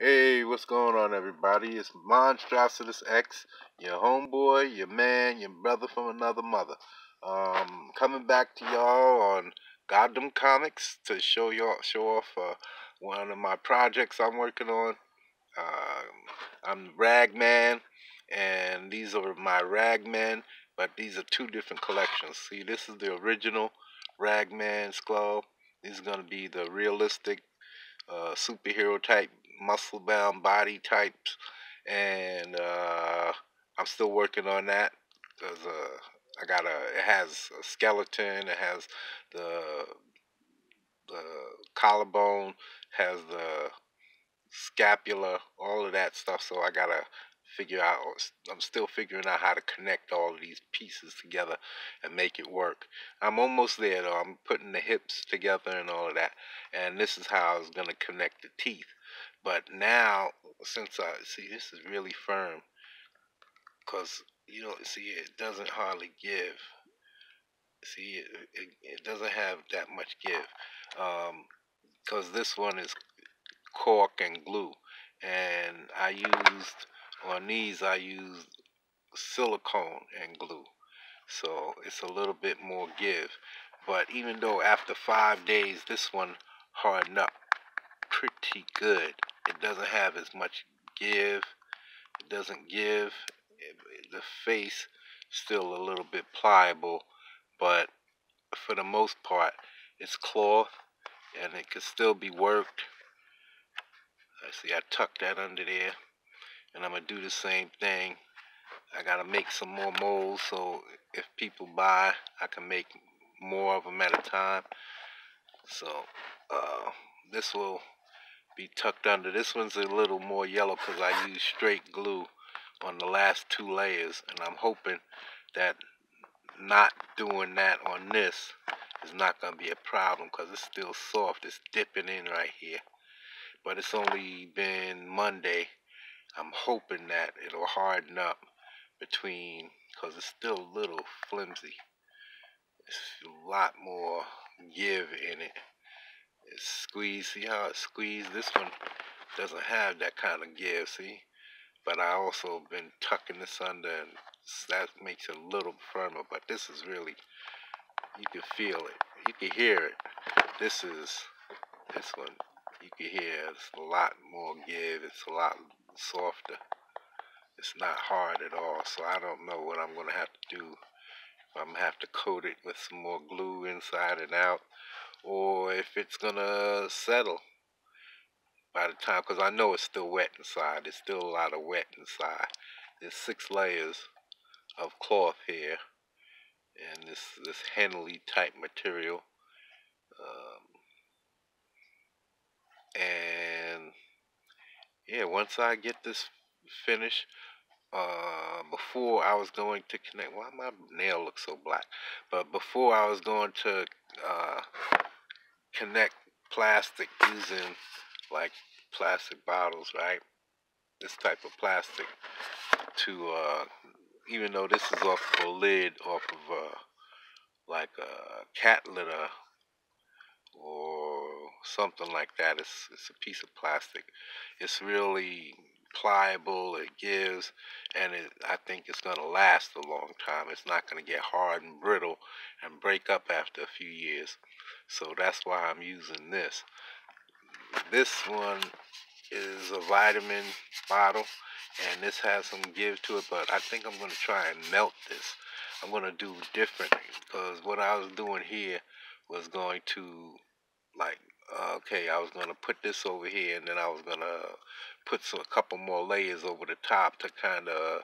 Hey, what's going on, everybody? It's Monstrositus X, your homeboy, your man, your brother from another mother. Coming back to y'all on Goddamn Comics to show off one of my projects I'm working on. I'm R.A.G.MEN, and these are my R.A.G.MEN, but these are two different collections. See, this is the original R.A.G.MEN skull. These are going to be the realistic superhero type, muscle bound body types, and I'm still working on that because it has a skeleton, it has the the collarbone, has the scapula, all of that stuff. So I gotta figure out. I'm still figuring out how to connect all of these pieces together and make it work. I'm almost there though. I'm putting the hips together and all of that. And this is how I was gonna connect the teeth. But now, since I see this is really firm, cause you know, see it doesn't hardly give. See, it doesn't have that much give. Cause this one is cork and glue, and I used silicone and glue, so it's a little bit more give. But even though after 5 days this one hardened up pretty good, it doesn't have as much give. It doesn't give. The face still a little bit pliable, but for the most part it's cloth and it can still be worked. See, I tucked that under there, and I'm gonna do the same thing. I gotta make some more molds so if people buy, I can make more of them at a time. So this will be tucked under. This one's a little more yellow because I used straight glue on the last two layers, and I'm hoping that not doing that on this is not gonna be a problem because it's still soft. It's dipping in right here, but it's only been Monday. I'm hoping that it'll harden up between, because it's still a little flimsy. It's a lot more give in it. It's squeezed. See how it's squeezed? This one doesn't have that kind of give, see? But I also been tucking this under, and that makes it a little firmer. But this is really, you can feel it. You can hear it. This one, you can hear it's a lot more give. It's a lot softer. It's not hard at all, so I don't know what I'm going to have to do. I'm going to have to coat it with some more glue inside and out, or if it's going to settle by the time, because I know it's still wet inside. There's still a lot of wet inside. There's 6 layers of cloth here, and this Henley type material. And yeah, once I get this finished, before I was going to connect, why my nail looks so black? But before I was going to uh, connect plastic using like plastic bottles, right? This type of plastic to, even though this is off of a lid off of like a cat litter or something like that. It's a piece of plastic. It's really pliable. It gives, and I think it's going to last a long time. It's not going to get hard and brittle and break up after a few years. So that's why I'm using this. This one is a vitamin bottle, and this has some give to it, but I think I'm going to try and melt this. I'm going to do differently, because what I was doing here was going to, like, okay, I was going to put this over here, and then I was going to put a couple more layers over the top to kind of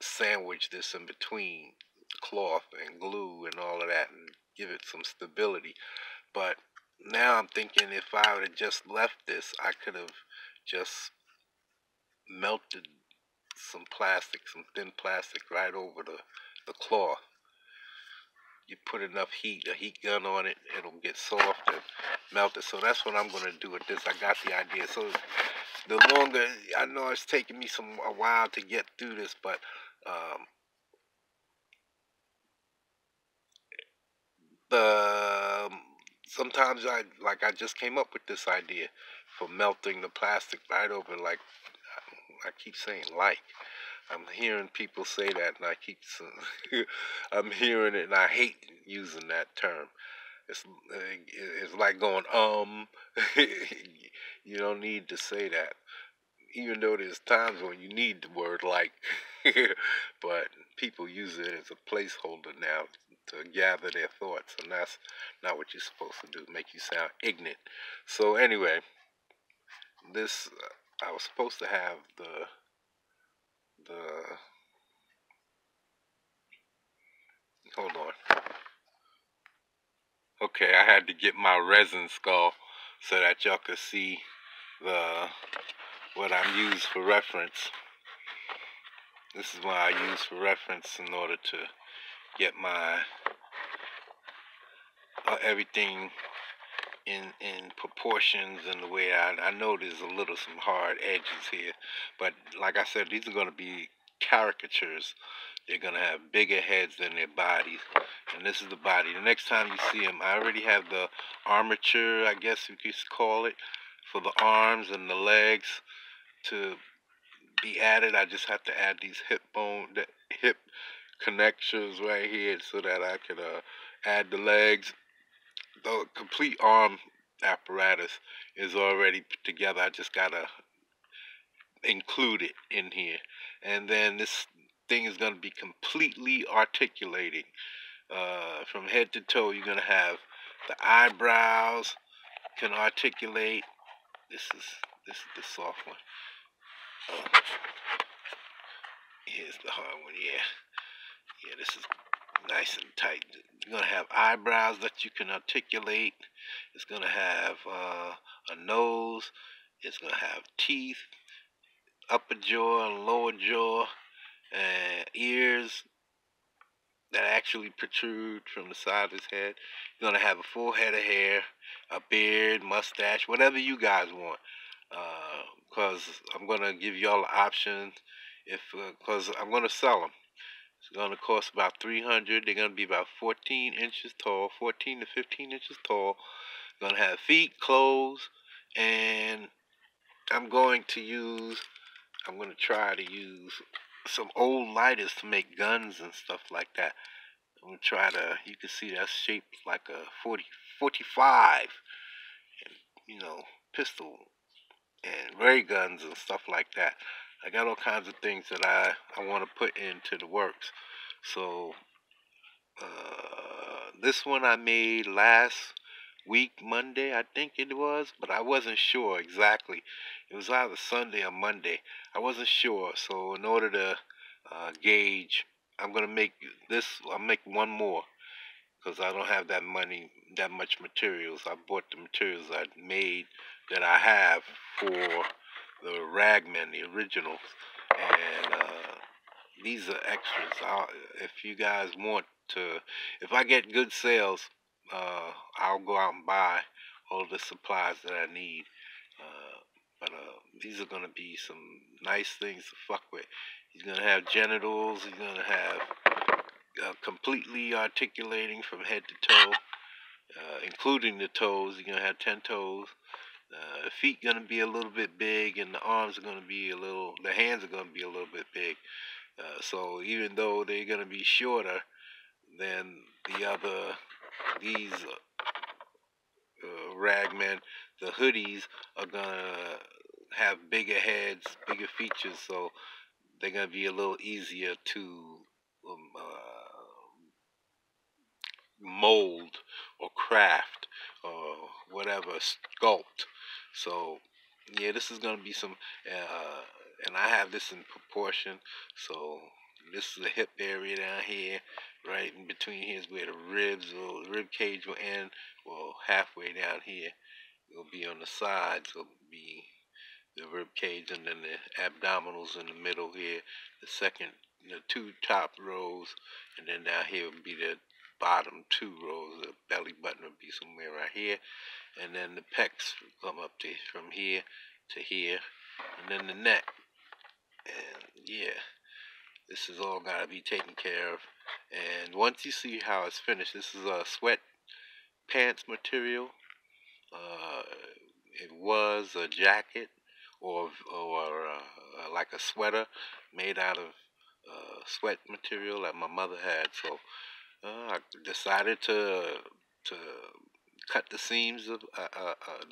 sandwich this in between cloth and glue and all of that and give it some stability. But now I'm thinking if I would have just left this, I could have just melted some plastic, some thin plastic right over the cloth. You put enough heat, a heat gun on it, it'll get soft and melt it. So that's what I'm going to do with this. I got the idea. So the longer, I know it's taking me a while to get through this, but the sometimes I just came up with this idea for melting the plastic right over, like I keep saying, like. I'm hearing people say that, and I'm hearing it, and I hate using that term. It's like going, you don't need to say that, even though there's times when you need the word like, but people use it as a placeholder now to gather their thoughts, and that's not what you're supposed to do, make you sound ignorant. So anyway, this, I was supposed to have the, hold on. Okay, I had to get my resin skull so that y'all could see the what I'm used for reference. This is what I use for reference in order to get my everything in proportions and the way I know there's a little some hard edges here, but like I said, these are going to be caricatures. They're going to have bigger heads than their bodies, and this is the body. The next time you see them, I already have the armature, I guess you could call it, for the arms and the legs to be added. I just have to add these the hip connections right here so that I can add the legs. The complete arm apparatus is already put together. I just gotta include it in here, and then this thing is gonna be completely articulating from head to toe. You're gonna have the eyebrows can articulate. This is the soft one. Here's the hard one. Yeah. This is nice and tight. You're gonna have eyebrows that you can articulate. It's gonna have a nose. It's gonna have teeth, upper jaw and lower jaw, and ears that actually protrude from the side of his head. You're gonna have a full head of hair, a beard, mustache, whatever you guys want. Because I'm gonna give y'all an option. Because I'm gonna sell them. It's going to cost about $300. They're going to be about 14 inches tall, 14 to 15 inches tall. Going to have feet, clothes, and I'm going to try to use some old lighters to make guns and stuff like that. I'm going to try to, you can see that's shaped like a 45, and, pistol and ray guns and stuff like that. I got all kinds of things that I want to put into the works. So this one I made last week, Monday, I think it was, but I wasn't sure exactly. It was either Sunday or Monday. I wasn't sure. So in order to gauge, I'm gonna make this. I'll make one more because I don't have that much materials. I bought the materials I made that I have for the R.A.G.MEN, the originals, and these are extras. If you guys want to, if I get good sales, I'll go out and buy all the supplies that I need. But these are going to be some nice things to fuck with. He's going to have genitals. He's going to have completely articulating from head to toe, including the toes. He's going to have 10 toes. The feet going to be a little bit big, and the arms are going to be the hands are going to be a little bit big. So even though they're going to be shorter than these R.A.G.MEN, the hoodies are going to have bigger heads, bigger features, so they're going to be a little easier to mold or craft or whatever, sculpt. So yeah, this is going to be some, and I have this in proportion. So this is the hip area down here, right in between here is where the rib cage will end. Well, halfway down here, it'll be on the sides. It'll be the rib cage, and then the abdominals in the middle here. The two top rows, and then down here will be the bottom two rows. The belly button will be somewhere right here, and then the pecs will come up from here to here, and then the neck. And yeah, this is all gotta be taken care of. And once you see how it's finished, this is a sweat pants material. It was a jacket or like a sweater made out of sweat material that my mother had. So I decided to cut the seams of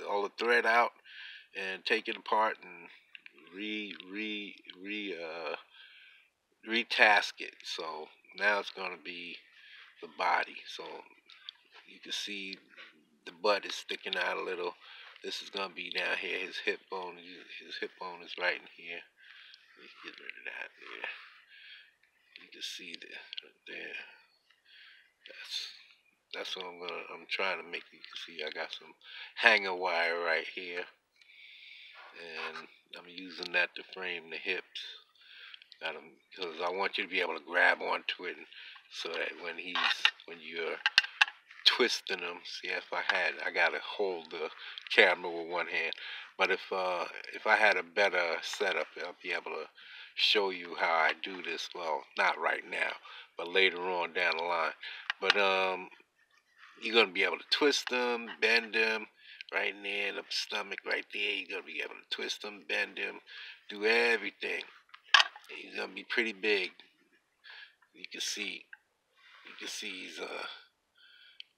all the thread out and take it apart and retask it. So now it's gonna be the body. So you can see the butt is sticking out a little. This is gonna be down here. His hip bone is right in here. Let me get rid of that there. You can see there, right there. That's what I'm trying to make. You can see I got some hanger wire right here, and I'm using that to frame the hips. Got 'em because I want you to be able to grab onto it, so that when you're twisting them. See, I gotta hold the camera with one hand, but if I had a better setup, I'll be able to show you how I do this. Well, not right now, but later on down the line. But you're gonna be able to twist them, bend them, right in there, the stomach right there. You're gonna be able to twist them, bend them, do everything. He's gonna be pretty big. You can see, he's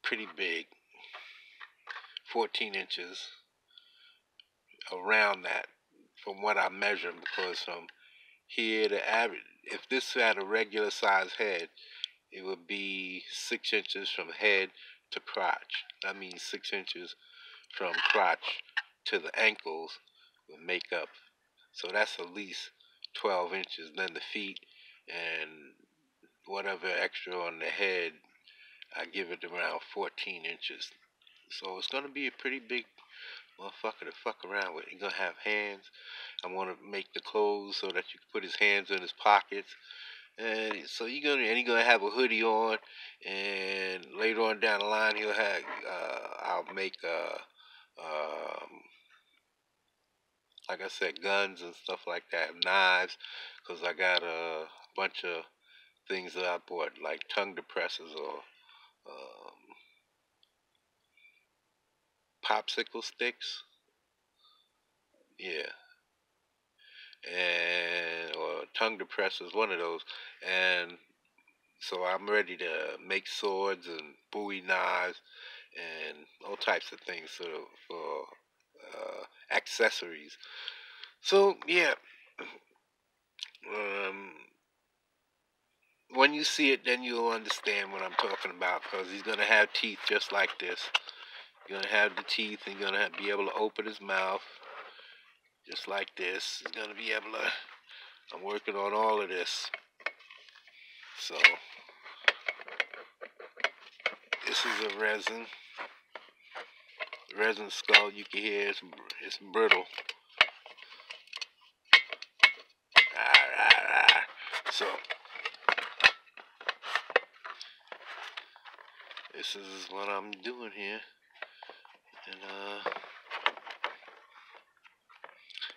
pretty big, 14 inches around that from what I measured, because from here to average, if this had a regular size head, it would be 6 inches from head to crotch. That means 6 inches from crotch to the ankles with makeup. So that's at least 12 inches. Then the feet and whatever extra on the head, I give it around 14 inches. So it's going to be a pretty big motherfucker to fuck around with. You're going to have hands. I want to make the clothes so that you can put his hands in his pockets. And so you're gonna have a hoodie on, and later on down the line he'll have I'll make like I said, guns and stuff like that, knives, because I got a bunch of things that I bought, like tongue depressors or popsicle sticks, yeah, and or tongue depressors, one of those, and so I'm ready to make swords and Bowie knives and all types of things for accessories. So yeah, um, when you see it, then you'll understand what I'm talking about, because he's gonna have teeth just like this. He's gonna have the teeth. He's gonna be able to open his mouth just like this. He's gonna be able to. I'm working on all of this. So this is a resin skull. You can hear it's brittle. So this is what I'm doing here, and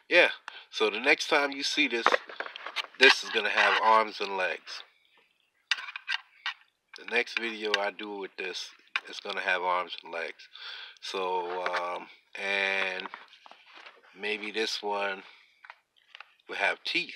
yeah. So the next time you see this, this is gonna have arms and legs. The next video I do with this, it's gonna have arms and legs. So and maybe this one will have teeth.